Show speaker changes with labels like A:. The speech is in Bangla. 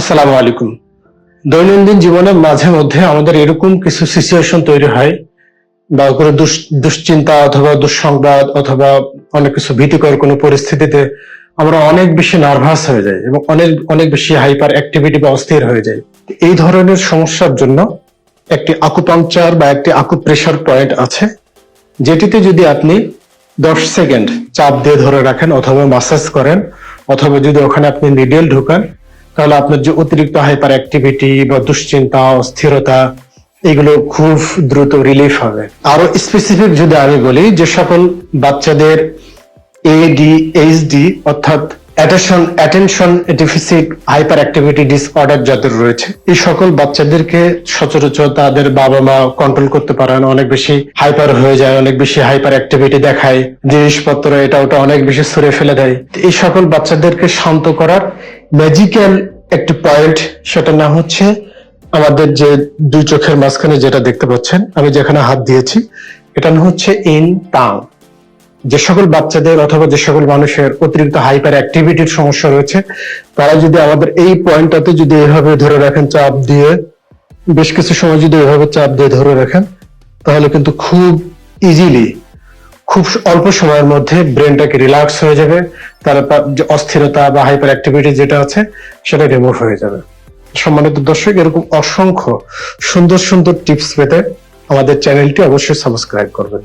A: আসসালামু আলাইকুম। দৈনন্দিন জীবনে মাঝে মধ্যে আমাদের এরকম কিছু সিচুয়েশন তৈরি হয় বা কোনো দুশ্চিন্তা অথবা দুঃসংবাদ অথবা অনেক কিছু ভীতিকর কোনো পরিস্থিতিতে আমরা অনেক বেশি নার্ভাস হয়ে যাই এবং অনেক অনেক বেশি হাইপার অ্যাক্টিভিটি বা অস্থির হয়ে যাই। এই ধরনের সমস্যার জন্য একটি আকুপাংচার বা একটি আকুপ্রেশার পয়েন্ট আছে, যেটিতে যদি আপনি 10 সেকেন্ড চাপ দিয়ে ধরে রাখেন অথবা মাসাজ করেন অথবা যদি ওখানে আপনি নিডেল ঢুকান, তাহলে আপনার যে অতিরিক্ত হাইপার অ্যাক্টিভিটি বা দুশ্চিন্তা অস্থিরতা এগুলো খুব দ্রুত রিলিফ হবে। আরো স্পেসিফিক যদি আমি বলি, যে সকল বাচ্চাদের ADHD অর্থাৎ attention deficit hyper activity disorder যাদের রয়েছে, এই সকল বাচ্চাদেরকে সচরাচর তাদের বাবা মা কন্ট্রোল করতে পারেন, অনেক বেশি হাইপার হয়ে যায়, অনেক বেশি হাইপার অ্যাক্টিভিটি দেখায়, জিনিসপত্র এটা ওটা অনেক বেশি ছুঁড়ে ফেলে দেয়। এই সকল বাচ্চাদেরকে শান্ত করার ম্যাজিক্যাল একটি পয়েন্ট, সেটার নাম হচ্ছে আমাদের যে দুই চোখের মাঝখানে যেটা দেখতে পাচ্ছেন, আমি যেখানে হাত দিয়েছি, এটা নাম হচ্ছে ইন টাং। যে সকল বাচ্চাদের অথবা যে সকল মানুষের অতিরিক্ত হাইপার অ্যাক্টিভিটির সমস্যা রয়েছে, তারা যদি আমাদের এই পয়েন্টটাতে যদি এভাবে ধরে রাখেন, চাপ দিয়ে বেশ কিছু সময় যদি এভাবে চাপ দিয়ে ধরে রাখেন, তাহলে কিন্তু খুব ইজিলি খুব অল্প সময়ের মধ্যে ব্রেনটাকে রিল্যাক্স হয়ে যাবে, তার যে অস্থিরতা বা হাইপার অ্যাক্টিভিটি যেটা আছে সেটা রিমুভ হয়ে যাবে। সম্মানিত দর্শক, এরকম অসংখ্য সুন্দর সুন্দর টিপস পেতে আমাদের চ্যানেলটি অবশ্যই সাবস্ক্রাইব করবেন।